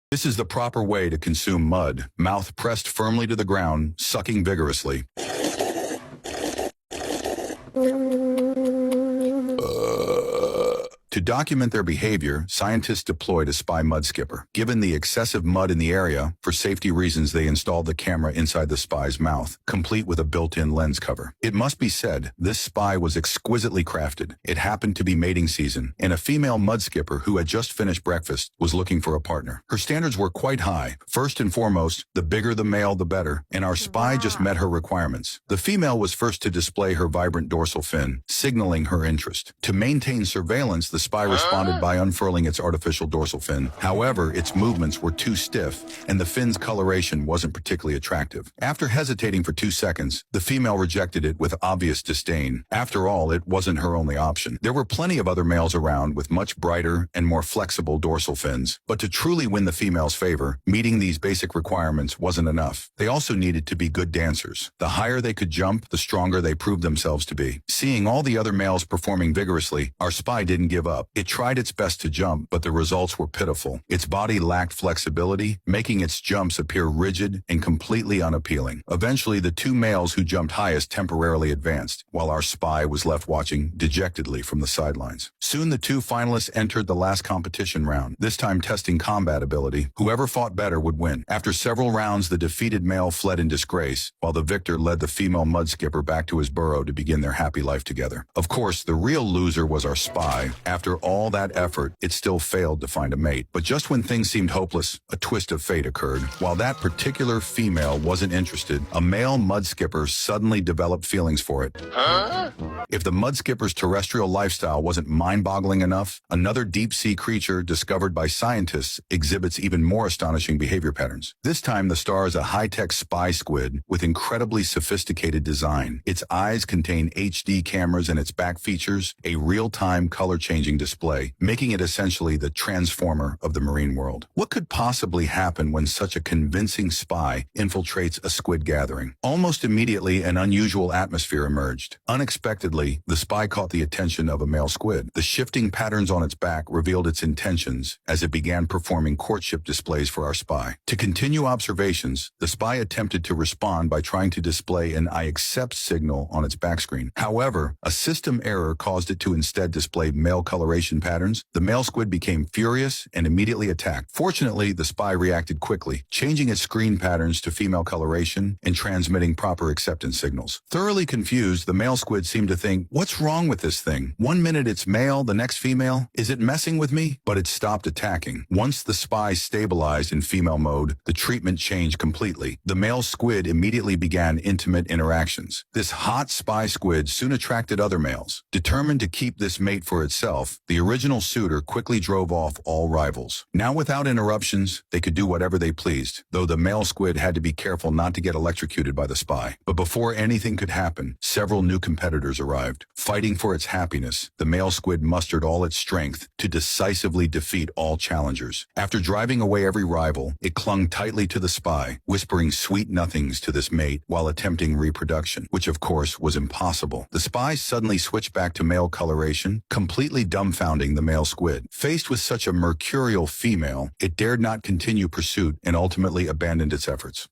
This is the proper way to consume mud, mouth pressed firmly to the ground, sucking vigorously. To document their behavior, scientists deployed a spy mud skipper. Given the excessive mud in the area, for safety reasons they installed the camera inside the spy's mouth, complete with a built-in lens cover. It must be said, this spy was exquisitely crafted. It happened to be mating season, and a female mud skipper who had just finished breakfast was looking for a partner. Her standards were quite high. First and foremost, the bigger the male, the better, and our spy just met her requirements. The female was first to display her vibrant dorsal fin, signaling her interest. To maintain surveillance, the spy responded by unfurling its artificial dorsal fin. However, its movements were too stiff, and the fin's coloration wasn't particularly attractive. After hesitating for 2 seconds, the female rejected it with obvious disdain. After all, it wasn't her only option. There were plenty of other males around with much brighter and more flexible dorsal fins. But to truly win the female's favor, meeting these basic requirements wasn't enough. They also needed to be good dancers. The higher they could jump, the stronger they proved themselves to be. Seeing all the other males performing vigorously, our spy didn't give up. It tried its best to jump, but the results were pitiful. Its body lacked flexibility, making its jumps appear rigid and completely unappealing. Eventually, the two males who jumped highest temporarily advanced, while our spy was left watching dejectedly from the sidelines. Soon the two finalists entered the last competition round, this time testing combat ability. Whoever fought better would win. After several rounds, the defeated male fled in disgrace, while the victor led the female mud skipper back to his burrow to begin their happy life together. Of course, the real loser was our spy. After all that effort, it still failed to find a mate. But just when things seemed hopeless, a twist of fate occurred. While that particular female wasn't interested, a male mud skipper suddenly developed feelings for it. If the mud skipper's terrestrial lifestyle wasn't mind-boggling enough, another deep-sea creature discovered by scientists exhibits even more astonishing behavior patterns. This time, the star is a high-tech spy squid with incredibly sophisticated design. Its eyes contain HD cameras and its back features a real-time color-changing display, making it essentially the transformer of the marine world. What could possibly happen when such a convincing spy infiltrates a squid gathering? Almost immediately, an unusual atmosphere emerged. Unexpectedly, the spy caught the attention of a male squid. The shifting patterns on its back revealed its intentions as it began performing courtship displays for our spy. To continue observations, the spy attempted to respond by trying to display an I accept signal on its back screen. However, a system error caused it to instead display male coloration patterns. The male squid became furious and immediately attacked. Fortunately, the spy reacted quickly, changing its screen patterns to female coloration and transmitting proper acceptance signals. Thoroughly confused, the male squid seemed to think, what's wrong with this thing? One minute it's male, the next female? Is it messing with me? But it stopped attacking. Once the spy stabilized in female mode, the treatment changed completely. The male squid immediately began intimate interactions. This hot spy squid soon attracted other males. Determined to keep this mate for itself, the original suitor quickly drove off all rivals. Now without interruptions, they could do whatever they pleased, though the male squid had to be careful not to get electrocuted by the spy. But before anything could happen, several new competitors arrived. Fighting for its happiness, the male squid mustered all its strength to decisively defeat all challengers. After driving away every rival, it clung tightly to the spy, whispering sweet nothings to this mate while attempting reproduction, which of course was impossible. The spy suddenly switched back to male coloration, completely dumbfounding the male squid. Faced with such a mercurial female, it dared not continue pursuit and ultimately abandoned its efforts.